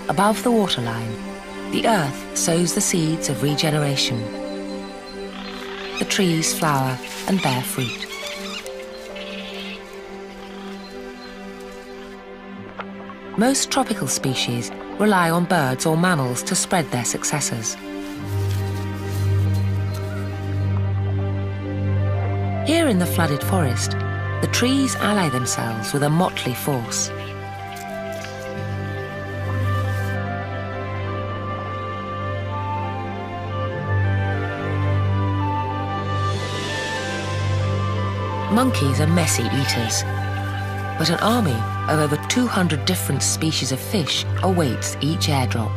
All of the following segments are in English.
Above the waterline, the earth sows the seeds of regeneration. The trees flower and bear fruit. Most tropical species rely on birds or mammals to spread their successors. Here in the flooded forest, the trees ally themselves with a motley force. Monkeys are messy eaters, but an army of over 200 different species of fish awaits each airdrop.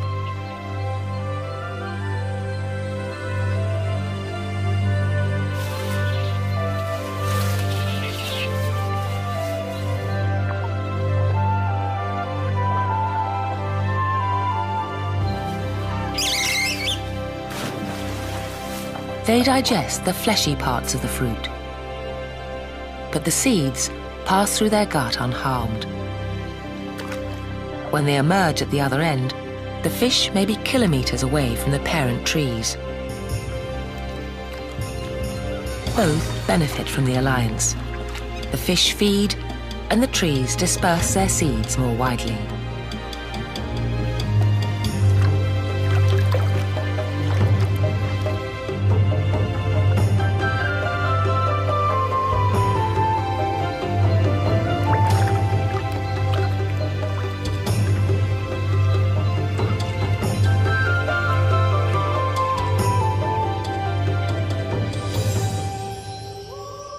They digest the fleshy parts of the fruit, but the seeds pass through their gut unharmed. When they emerge at the other end, the fish may be kilometers away from the parent trees. Both benefit from the alliance. The fish feed, and the trees disperse their seeds more widely.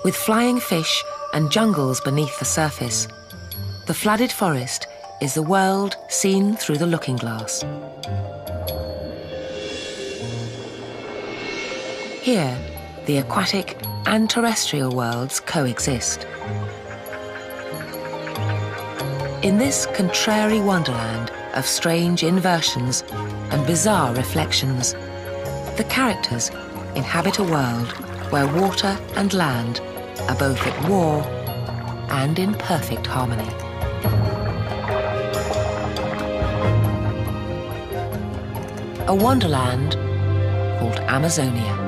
With flying fish and jungles beneath the surface, the flooded forest is the world seen through the looking glass. Here, the aquatic and terrestrial worlds coexist. In this contrary wonderland of strange inversions and bizarre reflections, the characters inhabit a world where water and land are both at war and in perfect harmony. A wonderland called Amazonia.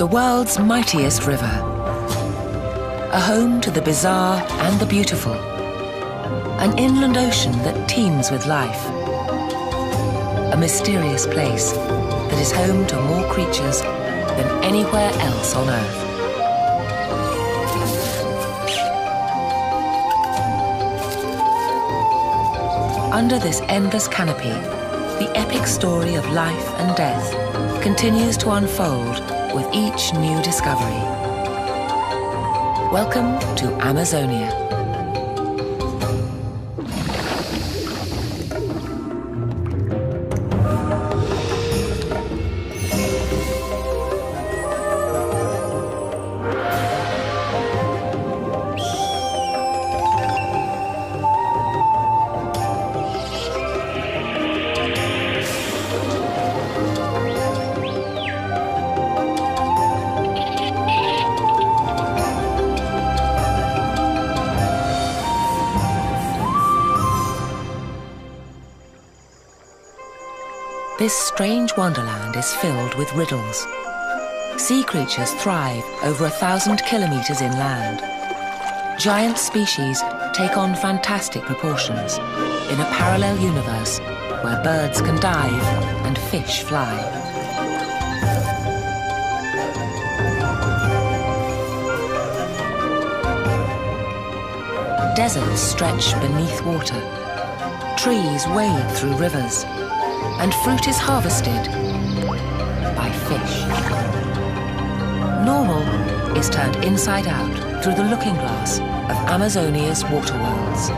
The world's mightiest river. A home to the bizarre and the beautiful. An inland ocean that teems with life. A mysterious place that is home to more creatures than anywhere else on Earth. Under this endless canopy, the epic story of life and death continues to unfold with each new discovery. Welcome to Amazonia. This strange wonderland is filled with riddles. Sea creatures thrive over 1,000 kilometers inland. Giant species take on fantastic proportions in a parallel universe where birds can dive and fish fly. Deserts stretch beneath water. Trees wade through rivers. And fruit is harvested by fish. Normal is turned inside out through the looking glass of Amazonia's water worlds.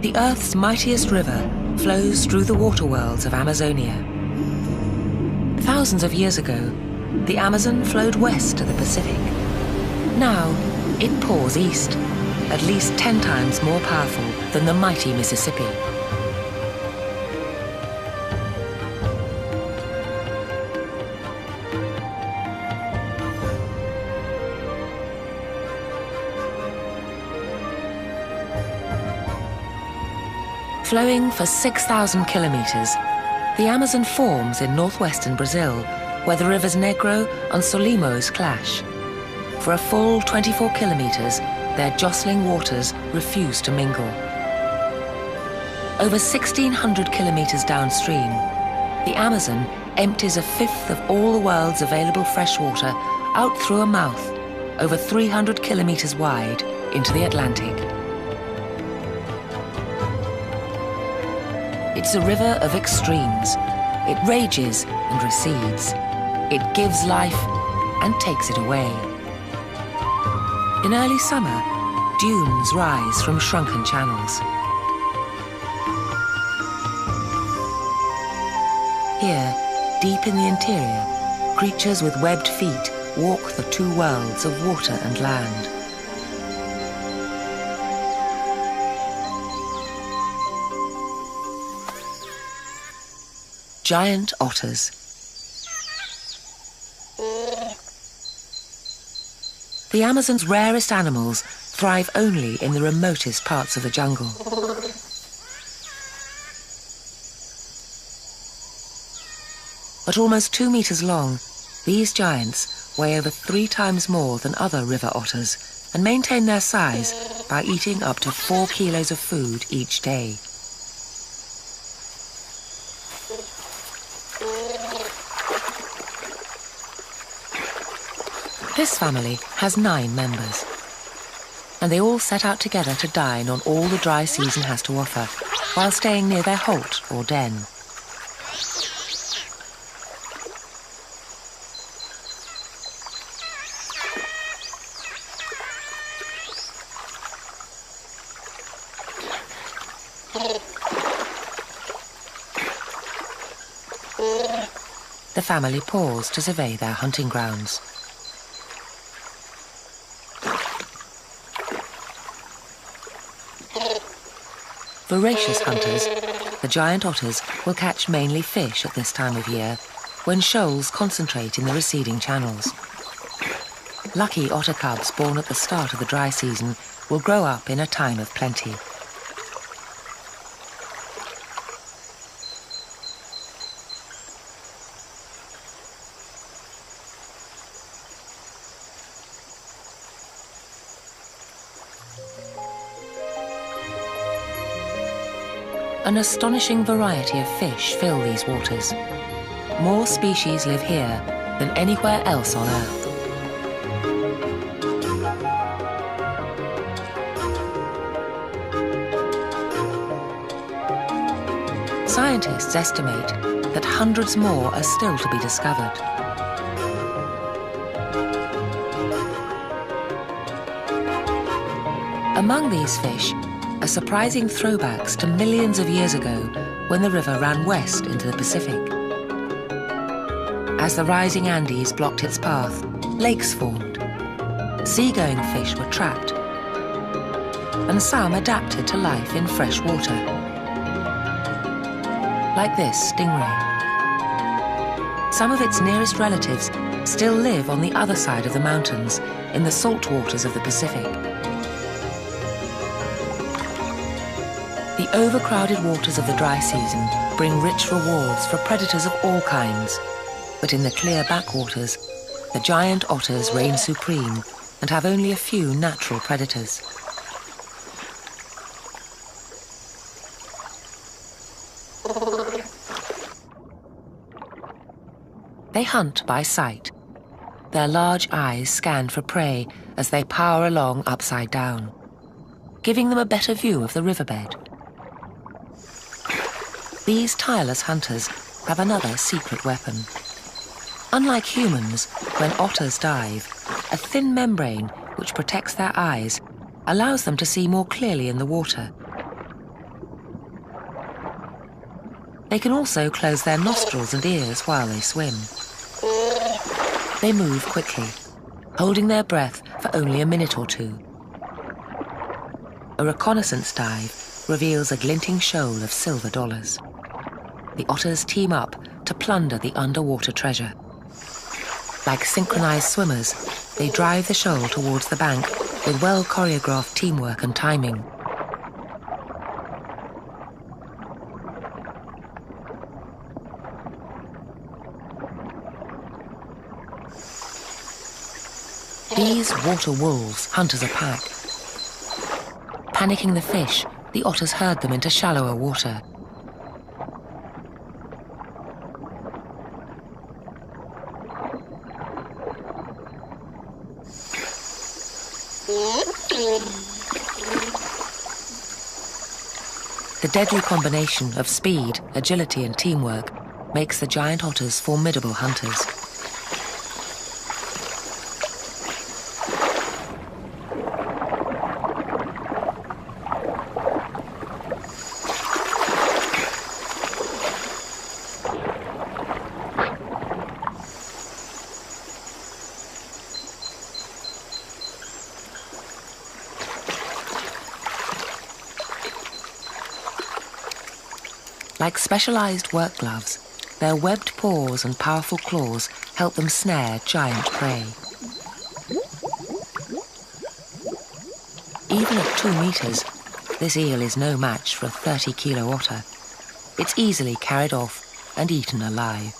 The Earth's mightiest river flows through the water worlds of Amazonia. Thousands of years ago, the Amazon flowed west to the Pacific. Now, it pours east, at least 10 times more powerful than the mighty Mississippi. Flowing for 6,000 kilometers, the Amazon forms in northwestern Brazil, where the rivers Negro and Solimões clash. For a full 24 kilometers, their jostling waters refuse to mingle. Over 1,600 kilometers downstream, the Amazon empties a fifth of all the world's available fresh water out through a mouth, over 300 kilometers wide, into the Atlantic. It's a river of extremes. It rages and recedes. It gives life and takes it away. In early summer, dunes rise from shrunken channels. Here, deep in the interior, creatures with webbed feet walk the two worlds of water and land. Giant otters. The Amazon's rarest animals thrive only in the remotest parts of the jungle. At almost 2 meters long, these giants weigh over 3 times more than other river otters and maintain their size by eating up to 4 kilos of food each day. This family has 9 members, and they all set out together to dine on all the dry season has to offer, while staying near their holt or den. The family pause to survey their hunting grounds. Voracious hunters, the giant otters will catch mainly fish at this time of year, when shoals concentrate in the receding channels. Lucky otter cubs born at the start of the dry season will grow up in a time of plenty. An astonishing variety of fish fill these waters. More species live here than anywhere else on Earth. Scientists estimate that hundreds more are still to be discovered. Among these fish are surprising throwbacks to millions of years ago when the river ran west into the Pacific. As the rising Andes blocked its path, lakes formed. Seagoing fish were trapped, and some adapted to life in fresh water. Like this stingray. Some of its nearest relatives still live on the other side of the mountains in the salt waters of the Pacific. The overcrowded waters of the dry season bring rich rewards for predators of all kinds, but in the clear backwaters, the giant otters reign supreme and have only a few natural predators. They hunt by sight. Their large eyes scan for prey as they power along upside down, giving them a better view of the riverbed. These tireless hunters have another secret weapon. Unlike humans, when otters dive, a thin membrane which protects their eyes allows them to see more clearly in the water. They can also close their nostrils and ears while they swim. They move quickly, holding their breath for only a minute or two. A reconnaissance dive reveals a glinting shoal of silver dollars. The otters team up to plunder the underwater treasure. Like synchronized swimmers, they drive the shoal towards the bank with well-choreographed teamwork and timing. These water wolves hunt as a pack. Panicking the fish, the otters herd them into shallower water. The deadly combination of speed, agility, and teamwork makes the giant otters formidable hunters. Like specialized work gloves, their webbed paws and powerful claws help them snare giant prey. Even at 2 meters, this eel is no match for a 30-kilo otter. It's easily carried off and eaten alive.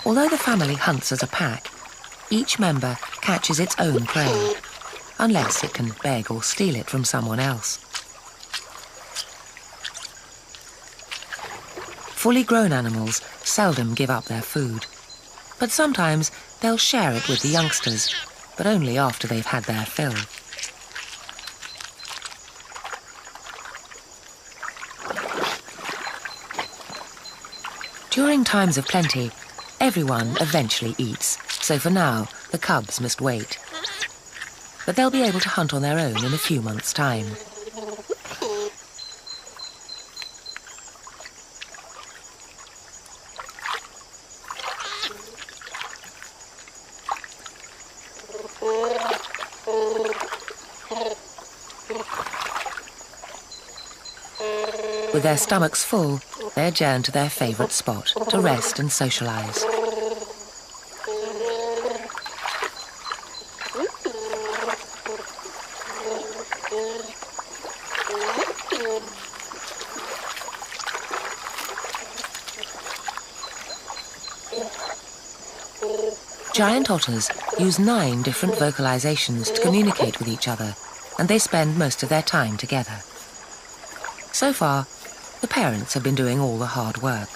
Although the family hunts as a pack, each member catches its own prey, unless it can beg or steal it from someone else. Fully grown animals seldom give up their food, but sometimes they'll share it with the youngsters, but only after they've had their fill. During times of plenty, everyone eventually eats, so for now, the cubs must wait. But they'll be able to hunt on their own in a few months' time. With their stomachs full, they adjourn to their favourite spot to rest and socialise. Giant otters use 9 different vocalizations to communicate with each other, and they spend most of their time together. So far, the parents have been doing all the hard work.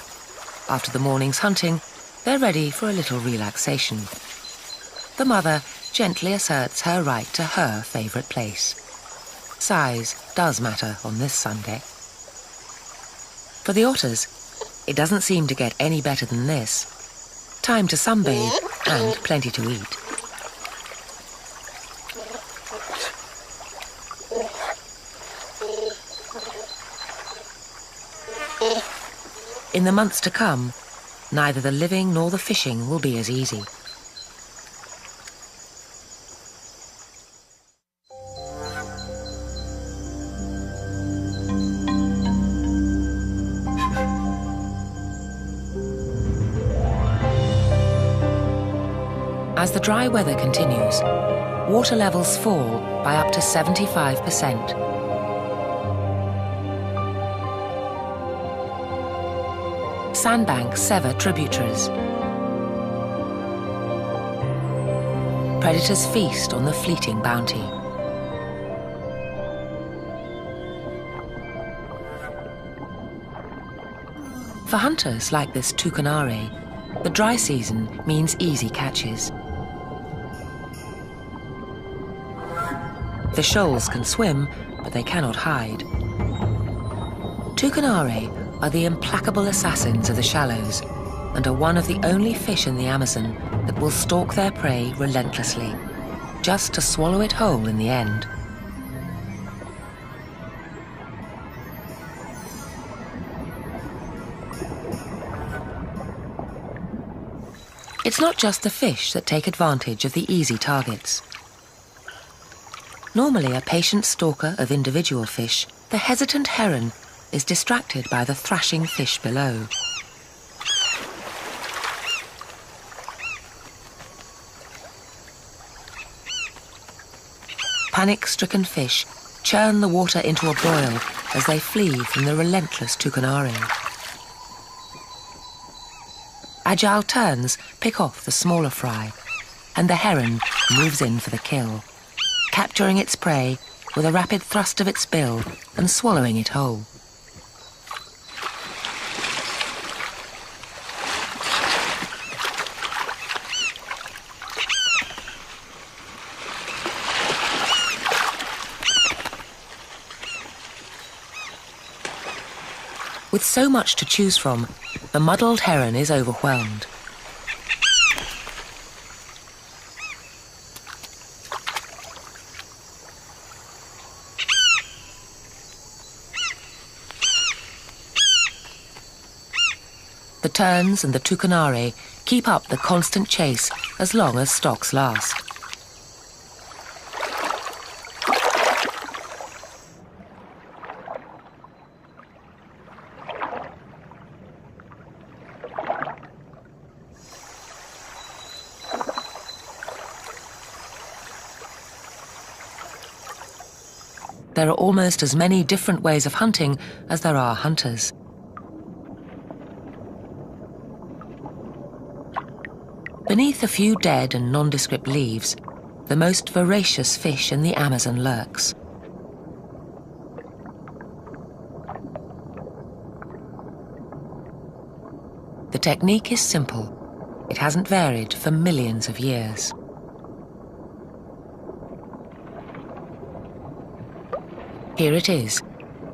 After the morning's hunting, they're ready for a little relaxation. The mother gently asserts her right to her favourite place. Size does matter on this Sunday. For the otters, it doesn't seem to get any better than this. Time to sunbathe and plenty to eat. In the months to come, neither the living nor the fishing will be as easy. As the dry weather continues, water levels fall by up to 75%. Sandbanks sever tributaries. Predators feast on the fleeting bounty. For hunters like this toucanare, the dry season means easy catches. The shoals can swim, but they cannot hide. Toucanare are the implacable assassins of the shallows and are one of the only fish in the Amazon that will stalk their prey relentlessly, just to swallow it whole in the end. It's not just the fish that take advantage of the easy targets. Normally a patient stalker of individual fish, the hesitant heron is distracted by the thrashing fish below. Panic-stricken fish churn the water into a boil as they flee from the relentless toucanare. Agile terns pick off the smaller fry, and the heron moves in for the kill, capturing its prey with a rapid thrust of its bill and swallowing it whole. With so much to choose from, the muddled heron is overwhelmed. The terns and the toucanare keep up the constant chase as long as stocks last. There are almost as many different ways of hunting as there are hunters. Beneath a few dead and nondescript leaves, the most voracious fish in the Amazon lurks. The technique is simple. It hasn't varied for millions of years. Here it is,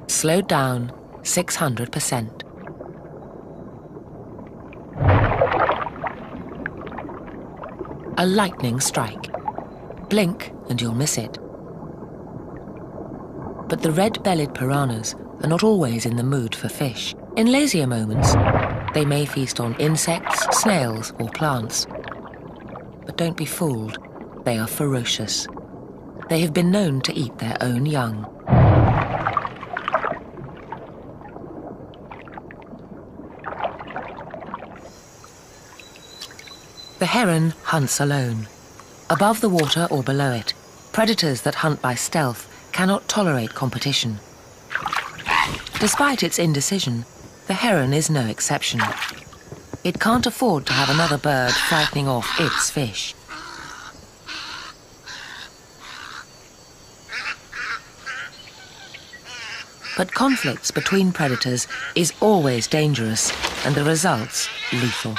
slowed down 600%. A lightning strike. Blink and you'll miss it. But the red-bellied piranhas are not always in the mood for fish. In lazier moments, they may feast on insects, snails, or plants. But don't be fooled, they are ferocious. They have been known to eat their own young. The heron hunts alone. Above the water or below it, predators that hunt by stealth cannot tolerate competition. Despite its indecision, the heron is no exception. It can't afford to have another bird frightening off its fish. But conflicts between predators is always dangerous, and the results lethal.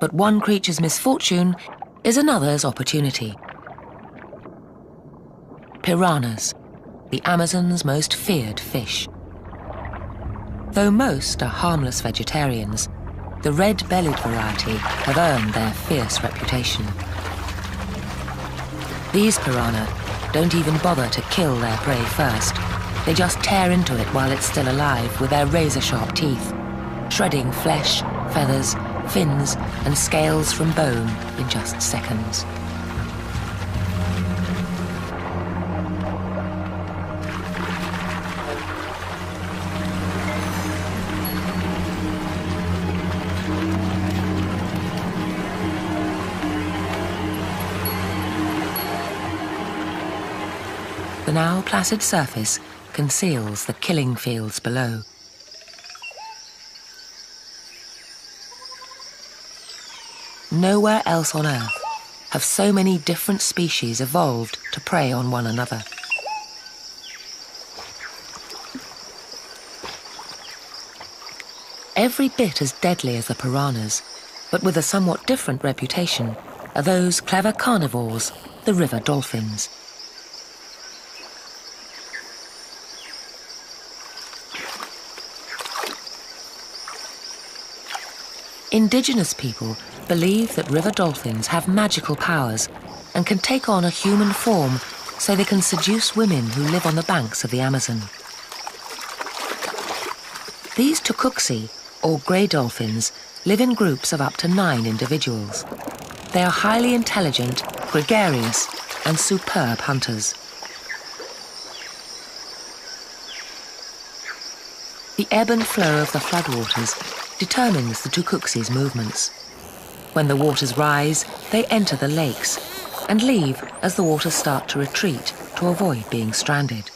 But one creature's misfortune is another's opportunity. Piranhas, the Amazon's most feared fish. Though most are harmless vegetarians, the red-bellied variety have earned their fierce reputation. These piranha don't even bother to kill their prey first. They just tear into it while it's still alive with their razor-sharp teeth, shredding flesh, feathers, fins, and scales from bone in just seconds. The now placid surface conceals the killing fields below. Nowhere else on Earth have so many different species evolved to prey on one another. Every bit as deadly as the piranhas, but with a somewhat different reputation, are those clever carnivores, the river dolphins. Indigenous people believe that river dolphins have magical powers and can take on a human form so they can seduce women who live on the banks of the Amazon. These tucuxi, or grey dolphins, live in groups of up to 9 individuals. They are highly intelligent, gregarious, and superb hunters. The ebb and flow of the floodwaters determines the tucuxi's movements. When the waters rise, they enter the lakes and leave as the waters start to retreat to avoid being stranded.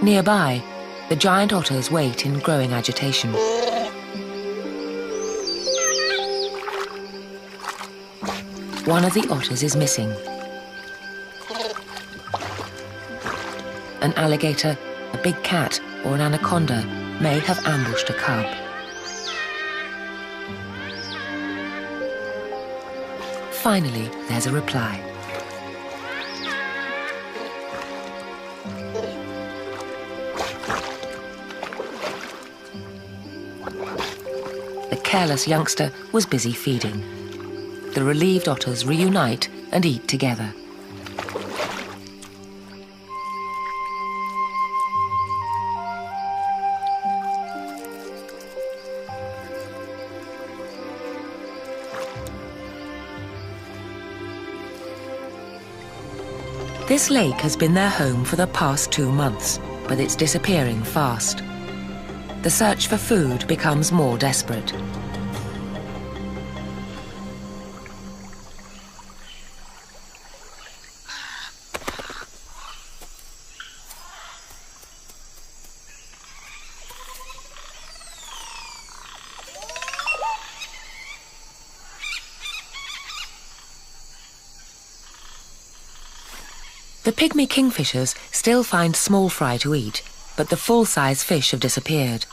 Nearby, the giant otters wait in growing agitation. One of the otters is missing. An alligator, a big cat, or an anaconda may have ambushed a cub. Finally, there's a reply. The careless youngster was busy feeding. The relieved otters reunite and eat together. This lake has been their home for the past 2 months, but it's disappearing fast. The search for food becomes more desperate. The pygmy kingfishers still find small fry to eat, but the full-size fish have disappeared.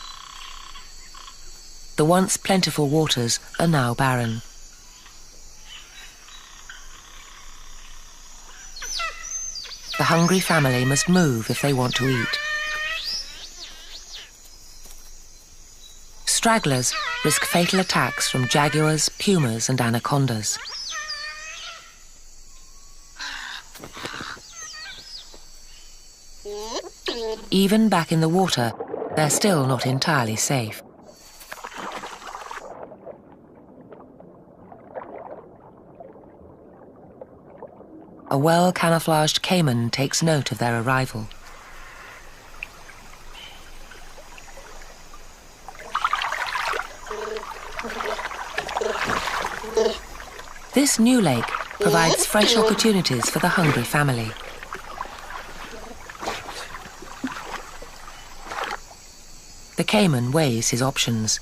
The once plentiful waters are now barren. The hungry family must move if they want to eat. Stragglers risk fatal attacks from jaguars, pumas, and anacondas. Even back in the water, they're still not entirely safe. a well-camouflaged caiman takes note of their arrival. This new lake provides fresh opportunities for the hungry family. The caiman weighs his options.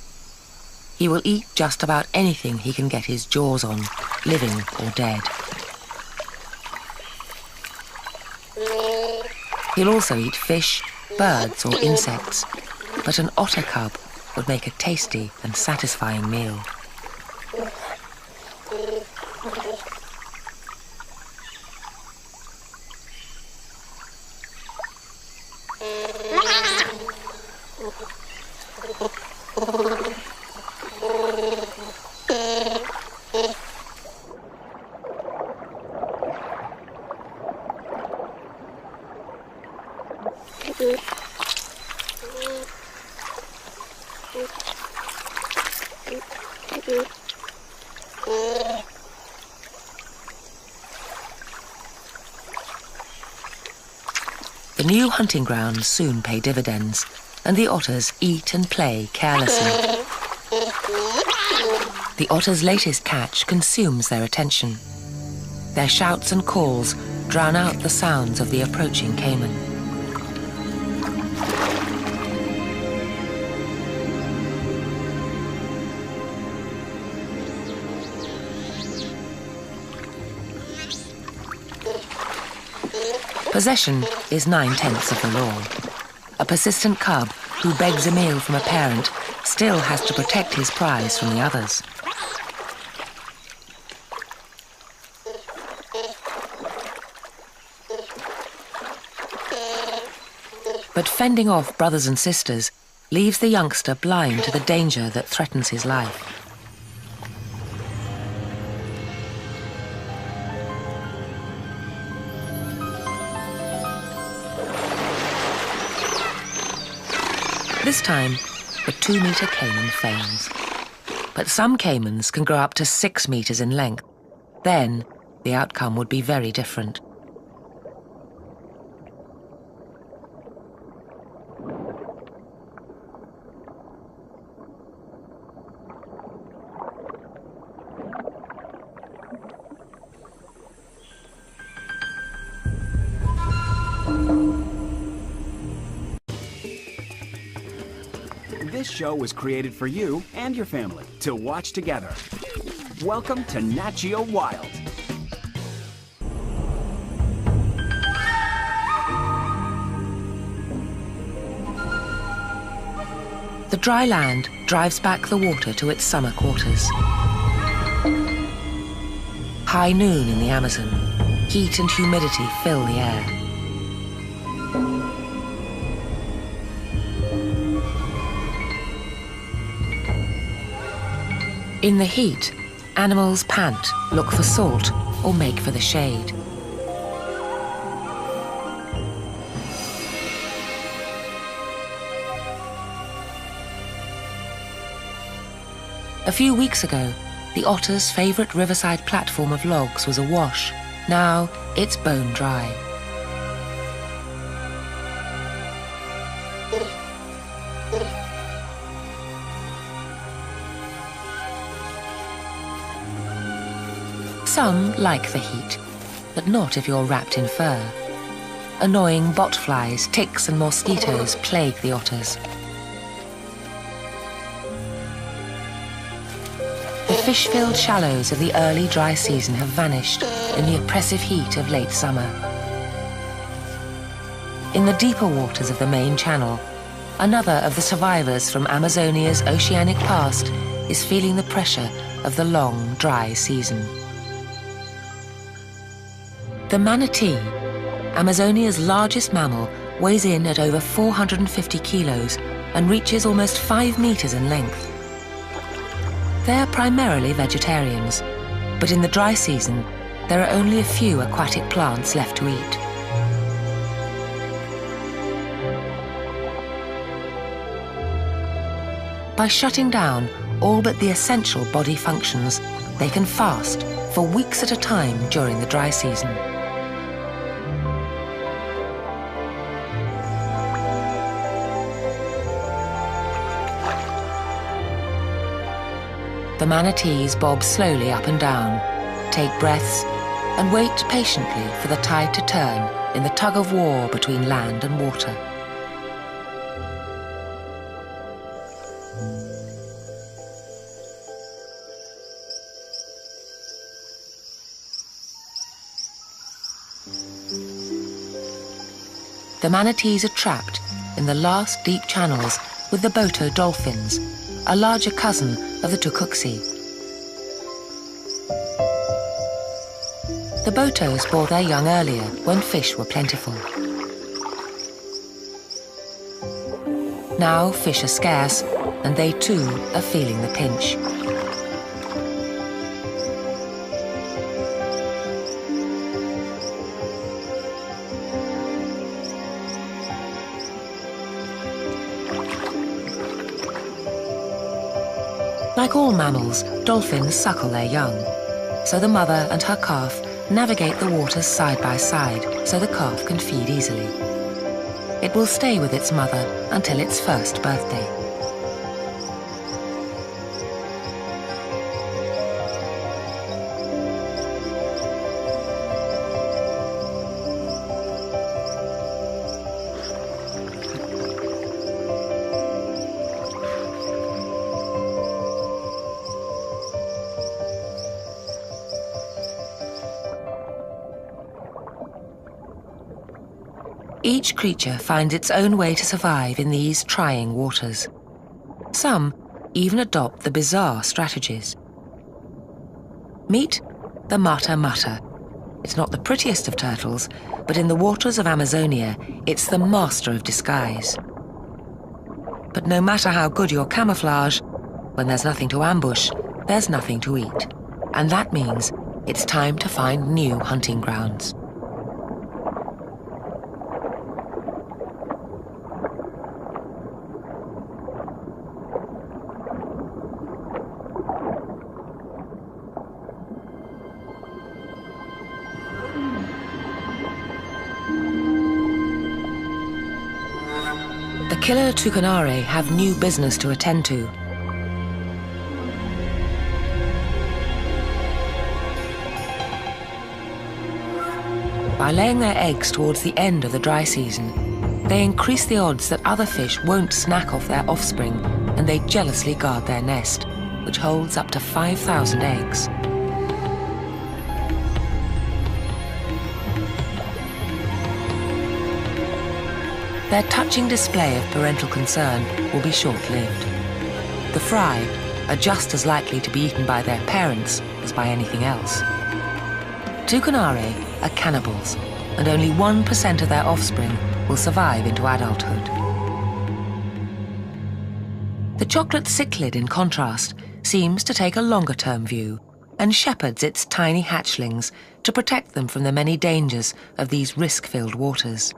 He will eat just about anything he can get his jaws on, living or dead. He'll also eat fish, birds or insects, but an otter cub would make a tasty and satisfying meal. The new hunting grounds soon pay dividends, and the otters eat and play carelessly. The otter's latest catch consumes their attention. Their shouts and calls drown out the sounds of the approaching caiman. Possession is 9/10 of the law. A persistent cub who begs a meal from a parent still has to protect his prize from the others. But fending off brothers and sisters leaves the youngster blind to the danger that threatens his life. This time, the 2-meter caiman fails. But some caimans can grow up to 6 meters in length. Then, the outcome would be very different. This show was created for you and your family to watch together. Welcome to Nat Geo Wild. The dry land drives back the water to its summer quarters. High noon in the Amazon, heat and humidity fill the air. In the heat, animals pant, look for salt, or make for the shade. A few weeks ago, the otter's favourite riverside platform of logs was awash. Now it's bone dry. Some like the heat, but not if you're wrapped in fur. Annoying botflies, ticks and mosquitoes plague the otters. The fish-filled shallows of the early dry season have vanished in the oppressive heat of late summer. In the deeper waters of the main channel, another of the survivors from Amazonia's oceanic past is feeling the pressure of the long, dry season. The manatee, Amazonia's largest mammal, weighs in at over 450 kilos and reaches almost 5 meters in length. They're primarily vegetarians, but in the dry season, there are only a few aquatic plants left to eat. By shutting down all but the essential body functions, they can fast for weeks at a time during the dry season. The manatees bob slowly up and down, take breaths, and wait patiently for the tide to turn in the tug of war between land and water. The manatees are trapped in the last deep channels with the Boto dolphins, a larger cousin of the Tucuxi. The Botos bore their young earlier when fish were plentiful. Now fish are scarce, and they too are feeling the pinch. Like all mammals, dolphins suckle their young. So the mother and her calf navigate the waters side by side so the calf can feed easily. It will stay with its mother until its first birthday. Each creature finds its own way to survive in these trying waters. Some even adopt the bizarre strategies. Meet the mata mata. It's not the prettiest of turtles, but in the waters of Amazonia, it's the master of disguise. But no matter how good your camouflage, when there's nothing to ambush, there's nothing to eat. And that means it's time to find new hunting grounds. The killer tucanare have new business to attend to. By laying their eggs towards the end of the dry season, they increase the odds that other fish won't snack off their offspring, and they jealously guard their nest, which holds up to 5,000 eggs. Their touching display of parental concern will be short-lived. The fry are just as likely to be eaten by their parents as by anything else. Tucanare are cannibals, and only 1% of their offspring will survive into adulthood. The chocolate cichlid, in contrast, seems to take a longer-term view and shepherds its tiny hatchlings to protect them from the many dangers of these risk-filled waters.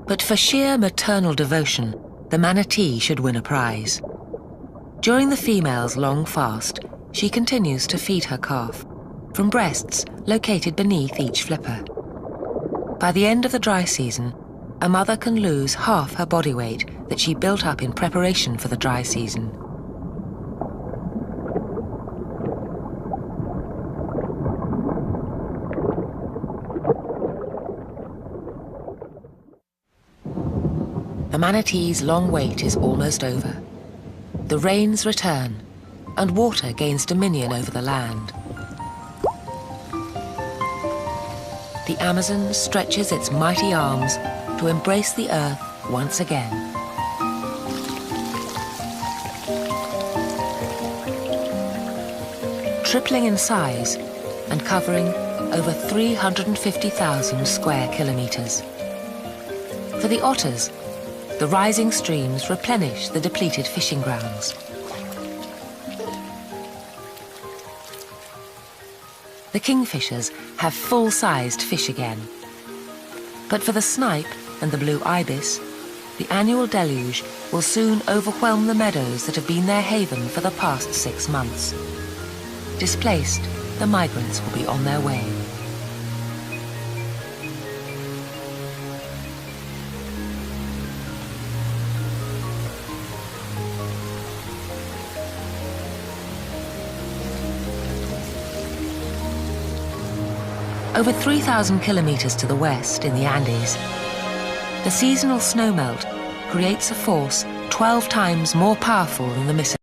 But for sheer maternal devotion, the manatee should win a prize. During the female's long fast, she continues to feed her calf from breasts located beneath each flipper. By the end of the dry season, a mother can lose half her body weight that she built up in preparation for the dry season. The manatee's long wait is almost over. The rains return, and water gains dominion over the land. The Amazon stretches its mighty arms to embrace the earth once again. Tripling in size and covering over 350,000 square kilometers. For the otters, the rising streams replenish the depleted fishing grounds. The kingfishers have full-sized fish again. But for the snipe and the blue ibis, the annual deluge will soon overwhelm the meadows that have been their haven for the past 6 months. Displaced, the migrants will be on their way. Over 3,000 kilometers to the west in the Andes, the seasonal snowmelt creates a force 12 times more powerful than the Mississippi.